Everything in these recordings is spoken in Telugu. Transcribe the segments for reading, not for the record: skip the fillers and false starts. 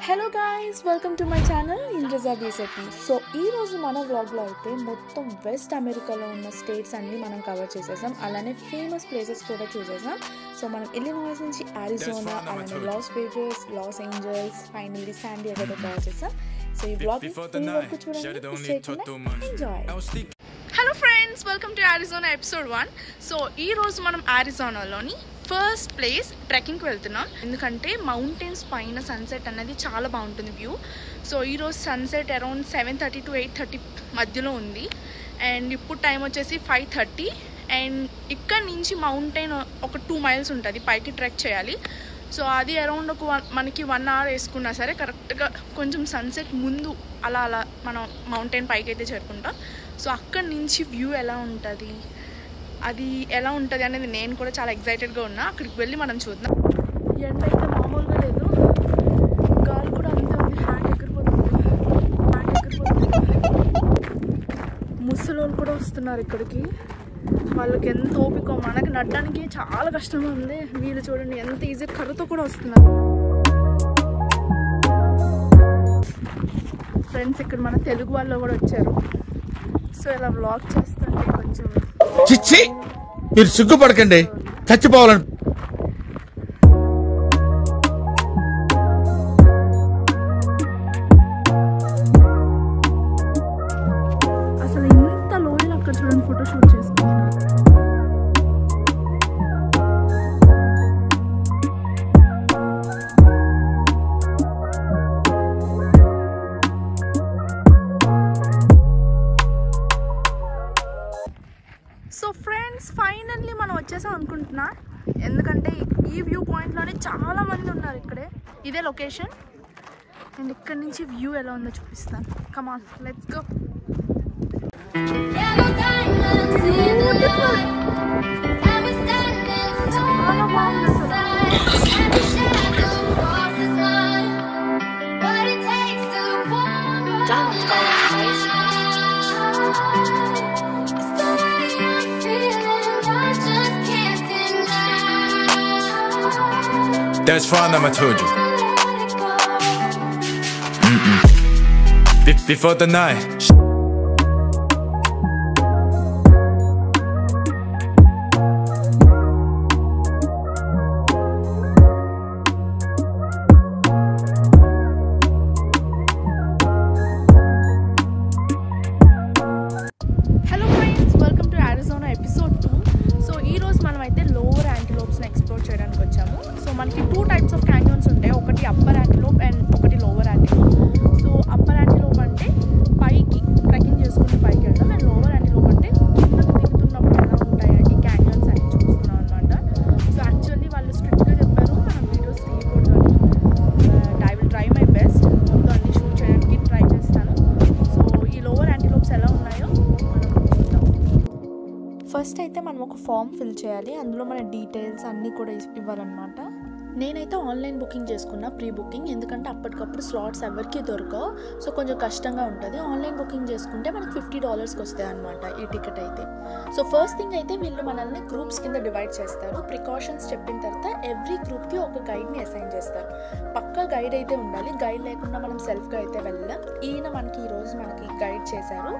Hello guys, welcome to my channel Indraja Beesetti. So ఈరోజు మన వ్లాగ్లో అయితే మొత్తం వెస్ట్ అమెరికాలో ఉన్న స్టేట్స్ అన్నీ మనం కవర్ చేసేసాం. అలానే ఫేమస్ ప్లేసెస్ కూడా చూసేసాం. సో మనం ఇల్లినాయిస్ నుంచి అరిజోనా, అలానే loss Vegas, Los Angeles, finally San Diego cover చేసాం. సో ఈ వ్లాగ్ వరకు చూడండి, enjoy. Hello friends, welcome to Arizona episode 1. So ఈరోజు మనం అరిజోనాలోని ఫస్ట్ ప్లేస్ ట్రెక్కింగ్కి వెళ్తున్నాం. ఎందుకంటే మౌంటైన్స్ పైన సన్సెట్ అనేది చాలా బాగుంటుంది వ్యూ. సో ఈరోజు సన్సెట్ అరౌండ్ 7:30 to 8:30 మధ్యలో ఉంది. అండ్ ఇప్పుడు టైం వచ్చేసి 5:30. అండ్ ఇక్కడ నుంచి మౌంటైన్ ఒక 2 miles ఉంటుంది, పైకి ట్రెక్ చేయాలి. సో అది అరౌండ్ మనకి 1 hour వేసుకున్నా సరే కరెక్ట్గా కొంచెం సన్సెట్ ముందు అలా మనం మౌంటైన్ పైకి అయితే చేరుకుంటాం. సో అక్కడి నుంచి వ్యూ ఎలా ఉంటుంది, అది ఎలా ఉంటుంది అనేది నేను కూడా చాలా ఎక్సైటెడ్గా ఉన్నా. అక్కడికి వెళ్ళి మనం చూద్దాం. ఎండ అయితే మామూలుగా లేదు, గాలి కూడా అంతే ఉంది. హ్యాండ్ ఎగిరిపోతుంది. ముసలోళ్ళు కూడా వస్తున్నారు ఇక్కడికి. వాళ్ళకి ఎంత ఓపిక, మనకి నడడానికి చాలా కష్టంగా ఉంది. వీళ్ళు చూడండి ఎంత ఈజీ, కర్రతో కూడా వస్తున్నారు. ఫ్రెండ్స్, ఇక్కడ మన తెలుగు వాళ్ళు కూడా వచ్చారు. సో ఇలా వ్లాగ్ చేస్తుంటే కొంచెం చిచ్చి, మీరు సిగ్గుపడకండి, చచ్చిపోవాలని. అసలు ఇంత లోయలు అక్కడ చూడండి, ఫోటోషూట్ చేసుకుంటున్నారు. సో ఫ్రెండ్స్, ఫైనల్లీ మనం వచ్చేసాం అనుకుంటున్నా. ఎందుకంటే ఈ వ్యూ పాయింట్లోనే చాలా మంది ఉన్నారు ఇక్కడే. ఇదే లొకేషన్. అండ్ ఇక్కడ నుంచి వ్యూ ఎలా ఉందో చూపిస్తాను. Come on, let's go. చాలా బాగుంది అసలు. That's fine, I told you. Before the night. Hello friends, welcome to Arizona episode 2. So ఈరోజు మనం అయితే లోవర్ యాంటిలోప్స్ని ఎక్స్ప్లోర్ చేయడానికి వచ్చాము. సో మనకి 2 types ఆఫ్ క్యాన్యన్స్ ఉంటాయి. ఒకటి అప్పర్ యాంటిలోప్ అండ్ ఒకటి lower antelope. So upper antelope అంటే పైకి ట్రెక్కింగ్ చేసుకుంటూ పైకి వెళ్తాం. అండ్ లోవర్ యాంటిలోప్ అంటే కిందకు దిగుతున్నప్పుడు ఎలా ఉంటాయి ఈ క్యాన్యన్స్ అని చూస్తున్నాం అనమాట. సో యాక్చువల్లీ వాళ్ళు స్ట్రిక్ట్గా చెప్పారు మనం వీడియోస్ తీయకూడదు అని. I will try my best, మొత్తం అన్ని షూట్ చేయడానికి ట్రై చేస్తాను. సో ఈ లోవర్ యాంటిలోప్స్ ఎలా ఉన్నాయో మనం చూద్దాం. ఫస్ట్ అయితే మనం ఒక ఫామ్ ఫిల్ చేయాలి. అందులో మన డీటెయిల్స్ అన్నీ కూడా ఇవ్వాలన్నమాట. నేనైతే ఆన్లైన్ బుకింగ్ చేసుకున్నా, ప్రీ బుకింగ్. ఎందుకంటే అప్పటికప్పుడు స్లాట్స్ ఎవరికి దొరకవు. సో కొంచెం కష్టంగా ఉంటుంది. ఆన్లైన్ బుకింగ్ చేసుకుంటే మనకు $50కి వస్తాయి అనమాట ఈ టికెట్ అయితే. సో ఫస్ట్ థింగ్ అయితే వీళ్ళు మనల్ని గ్రూప్స్ కింద డివైడ్ చేస్తారు. ప్రికాషన్స్ చెప్పిన తర్వాత ఎవ్రీ గ్రూప్కి ఒక గైడ్ని అసైన్ చేస్తారు. పక్కా గైడ్ అయితే ఉండాలి. గైడ్ లేకుండా మనం సెల్ఫ్గా అయితే వెళ్ళాం. ఈయన మనకి ఈరోజు మనకి గైడ్ చేశారు.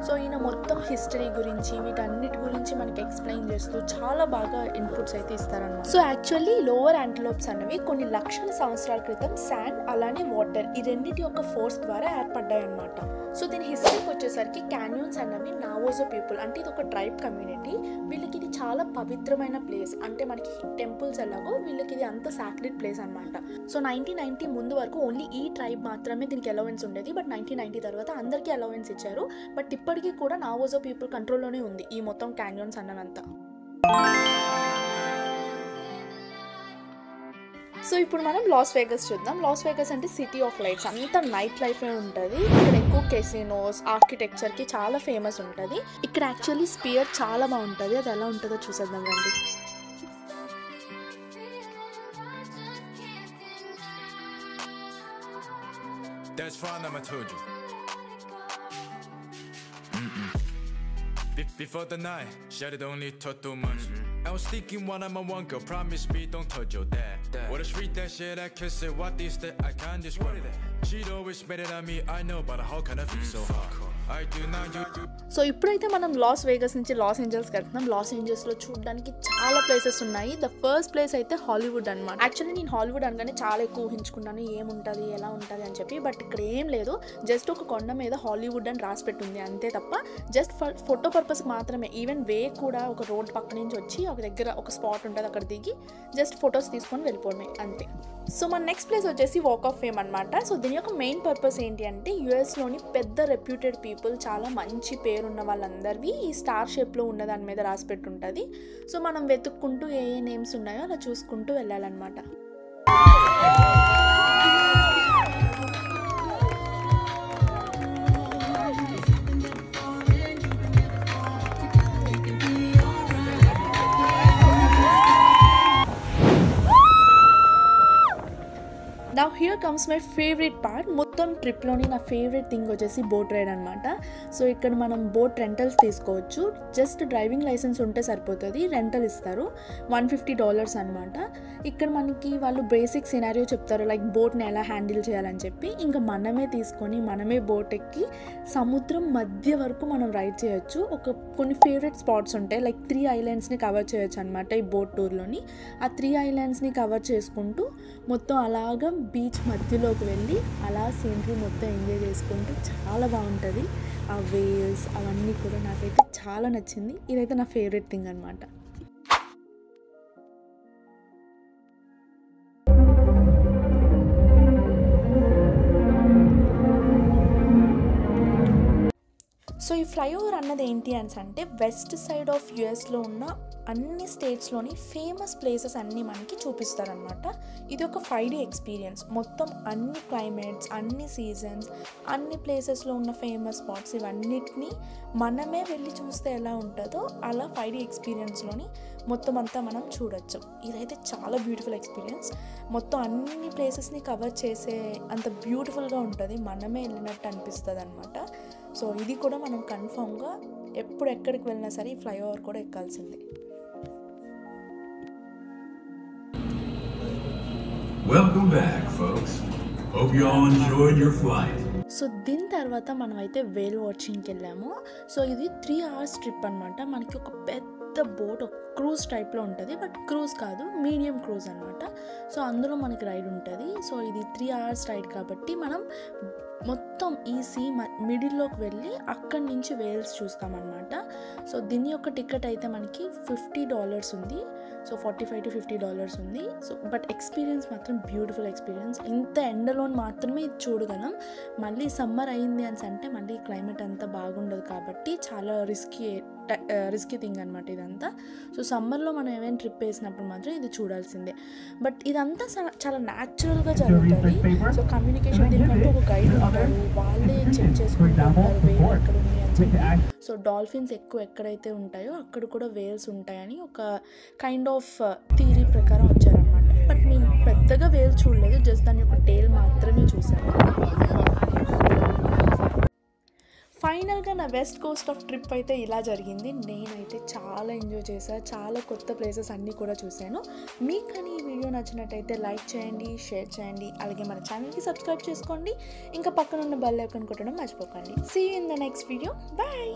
సో ఈయన మొత్తం హిస్టరీ గురించి వీటన్నిటి గురించి మనకి ఎక్స్ప్లెయిన్ చేస్తూ చాలా బాగా ఇన్పుట్స్ అయితే ఇస్తారన్నమాట. సో యాక్చువల్లీ లోవర్ యాంటిలోప్స్ అనేవి కొన్ని లక్షల సంవత్సరాల క్రితం శాండ్ అలానే వాటర్ ఈ రెండింటి యొక్క ఫోర్స్ ద్వారా ఏర్పడ్డాయి అన్నమాట. సో దీని హిస్టరీకి వచ్చేసరికి క్యాన్యన్స్ అన్నవి నావోజో పీపుల్, అంటే ఇది ఒక ట్రైబ్ కమ్యూనిటీ. వీళ్ళకి ఇది చాలా పవిత్రమైన ప్లేస్. అంటే మనకి టెంపుల్స్ ఎలాగో వీళ్ళకి ఇది అంత సాక్రెడ్ ప్లేస్ అనమాట. సో 1990 ముందు వరకు ఓన్లీ ఈ ట్రైబ్ మాత్రమే దీనికి అలవెన్స్ ఉండేది. బట్ 1990 తర్వాత అందరికీ అలవెన్స్ ఇచ్చారు. బట్ ఇప్పటికీ కూడా నావోజో పీపుల్ కంట్రోల్లోనే ఉంది ఈ మొత్తం క్యాన్యన్స్ అన్నవంతా. సో ఇప్పుడు మనం లాస్ వేగస్ చూద్దాం. లాస్ వేగస్ అంటే సిటీ ఆఫ్ లైట్స్, అంతా నైట్ లైఫే ఉంటుంది. ఇక్కడ ఎక్కువ కెసినోస్, ఆర్కిటెక్చర్కి చాలా ఫేమస్ ఉంటుంది. ఇక్కడ యాక్చువల్లీ స్పియర్ చాలా బాగుంటుంది. అది ఎలా ఉంటుందో చూసేద్దాం రండి. That's fine, I told you. Before the night, shared it only talk too much. I was thinking one I'm a one girl, promise me don't touch your dad. What a sweet that shit, I can say what is that I can't describe. She'd always made it on me, I know, but how can I feel so hard? I do not you do. So ఇప్పుడైతే మనం లాస్ వేగస్ నుంచి లాస్ ఏంజల్స్కి వెళ్తున్నాం. లాస్ ఏంజల్స్లో చూడడానికి చాలా ప్లేసెస్ ఉన్నాయి. ద ఫస్ట్ ప్లేస్ అయితే హాలీవుడ్ అనమాట. యాక్చువల్లీ నేను హాలీవుడ్ అనగానే చాలా ఎక్కువ ఊహించుకున్నాను ఏముంటుంది ఎలా ఉంటుంది అని చెప్పి. బట్ ఇక్కడ ఏం లేదు, జస్ట్ ఒక కొండ మీద హాలీవుడ్ అని రాసి పెట్టుంది అంతే తప్ప జస్ట్ ఫోటో పర్పస్ మాత్రమే. ఈవెన్ వే కూడా ఒక రోడ్ పక్క నుంచి వచ్చి ఒక దగ్గర ఒక స్పాట్ ఉంటుంది, అక్కడ దిగి జస్ట్ ఫొటోస్ తీసుకొని వెళ్ళిపోవడమే అంతే. సో మన నెక్స్ట్ ప్లేస్ వచ్చేసి వాక్ ఆఫ్ ఫేమ్ అనమాట. సో దీని యొక్క మెయిన్ పర్పస్ ఏంటి అంటే యుఎస్లోని పెద్ద రెప్యూటెడ్ పీపుల్, చాలా మంచి పేరున్న వాళ్ళందరివి ఈ స్టార్ షేప్లో ఉన్న దాని మీద రాసి పెట్టుంటుంది. సో మనం వెతుక్కుంటూ ఏ ఏ నేమ్స్ ఉన్నాయో అలా చూసుకుంటూ వెళ్ళాలన్నమాట. Now here comes my favorite part. మొత్తం ట్రిప్లోని నా ఫేవరెట్ థింగ్ వచ్చేసి బోట్ రైడ్ అనమాట. సో ఇక్కడ మనం బోట్ రెంటల్స్ తీసుకోవచ్చు. జస్ట్ డ్రైవింగ్ లైసెన్స్ ఉంటే సరిపోతుంది, రెంటల్ ఇస్తారు $150 అనమాట. ఇక్కడ మనకి వాళ్ళు బేసిక్ సినారియో చెప్తారు, లైక్ బోట్ని ఎలా హ్యాండిల్ చేయాలని చెప్పి. ఇంకా మనమే తీసుకొని మనమే బోట్ ఎక్కి సముద్రం మధ్య వరకు మనం రైడ్ చేయొచ్చు. కొన్ని ఫేవరెట్ స్పాట్స్ ఉంటాయి, లైక్ 3 ఐలాండ్స్ని కవర్ చేయొచ్చు అనమాట ఈ బోట్ టూర్లోని. ఆ 3 ఐలాండ్స్ని కవర్ చేసుకుంటూ మొత్తం అలాగా బీచ్ మధ్యలోకి వెళ్ళి అలా సీనరీ మొత్తం ఎంజాయ్ చేసుకుంటూ చాలా బాగుంటుంది. ఆ వేవ్స్ అవన్నీ కూడా నాకైతే చాలా నచ్చింది. ఇదైతే నా ఫేవరెట్ థింగ్ అనమాట. సో ఈ ఫ్లైఓవర్ అన్నది ఏంటి అని అంటే వెస్ట్ సైడ్ ఆఫ్ యుఎస్లో ఉన్న అన్ని స్టేట్స్లోని ఫేమస్ ప్లేసెస్ అన్నీ మనకి చూపిస్తారనమాట. ఇది ఒక 5D ఎక్స్పీరియన్స్. మొత్తం అన్ని క్లైమేట్స్, అన్ని సీజన్స్, అన్ని ప్లేసెస్లో ఉన్న ఫేమస్ స్పాట్స్ ఇవన్నిటినీ మనమే వెళ్ళి చూస్తే ఎలా ఉంటుందో అలా 5D ఎక్స్పీరియన్స్లోని మొత్తం అంతా మనం చూడొచ్చు. ఇదైతే చాలా బ్యూటిఫుల్ ఎక్స్పీరియన్స్. మొత్తం అన్ని ప్లేసెస్ని కవర్ చేసే అంత బ్యూటిఫుల్గా ఉంటుంది, మనమే వెళ్ళినట్టు అనిపిస్తుంది అనమాట. సో ఇది కూడా మనం కన్ఫామ్గా ఎప్పుడు ఎక్కడికి వెళ్ళినా సరే ఈ ఫ్లైఓవర్ కూడా ఎక్కాల్సిందే. Welcome back, folks. Hope you all enjoyed your flight. So దీని తర్వాత మనమైతే వేల్ వాచింగ్కి వెళ్ళాము. సో ఇది 3 hours ట్రిప్ అనమాట. మనకి ఒక పెద్ద బోట్, ఒక క్రూజ్ టైప్లో ఉంటుంది, బట్ క్రూజ్ కాదు, మీడియం క్రూజ్ అనమాట. సో అందులో మనకి రైడ్ ఉంటుంది. సో ఇది 3 hours రైడ్ కాబట్టి మనం మొత్తం ఈ సీ మిడిల్లోకి వెళ్ళి అక్కడి నుంచి వేల్స్ చూస్తామన్నమాట. సో దీని యొక్క టికెట్ అయితే మనకి $50 ఉంది. సో $45 to $50 ఉంది. సో బట్ ఎక్స్పీరియన్స్ మాత్రం బ్యూటిఫుల్ ఎక్స్పీరియన్స్. ఇంత ఎండలో మాత్రమే ఇది చూడగలం. మళ్ళీ సమ్మర్ అయింది అని అంటే మళ్ళీ క్లైమేట్ అంతా బాగుండదు కాబట్టి చాలా రిస్కీ థింగ్ అనమాట ఇదంతా. సో సమ్మర్లో మనం ఏమైనా ట్రిప్ వేసినప్పుడు మాత్రం ఇది చూడాల్సిందే. బట్ ఇదంతా చాలా న్యాచురల్గా జరుగుతుంది. సో కమ్యూనికేషన్ దీనికంటే ఒక గైడ్ ఉంటారు, వాళ్ళే చెక్ చేసుకుంటారు వేవ్ ఎక్కడ ఉంది అని చెప్పి. సో డాల్ఫిన్స్ ఎక్కువ ఎక్కడైతే ఉంటాయో అక్కడ కూడా వేల్స్ ఉంటాయని ఒక కైండ్ ఆఫ్ థియరీ ప్రకారం వచ్చారనమాట. బట్ మేము పెద్దగా వేల్ చూడలేదు, జస్ట్ దాని యొక్క టేల్ మాత్రమే చూసాను. ఫైనల్గా నా వెస్ట్ కోస్ట్ ఆఫ్ ట్రిప్ అయితే ఇలా జరిగింది. నేనైతే చాలా ఎంజాయ్ చేశాను, చాలా కొత్త ప్లేసెస్ అన్నీ కూడా చూశాను. మీకు కానీ ఈ వీడియో నచ్చినట్టయితే లైక్ చేయండి, షేర్ చేయండి, అలాగే మన ఛానల్కి సబ్స్క్రైబ్ చేసుకోండి. ఇంకా పక్కన ఉన్న బెల్ ఐకాన్ కొట్టడం మర్చిపోకండి. See you in the next video. Bye.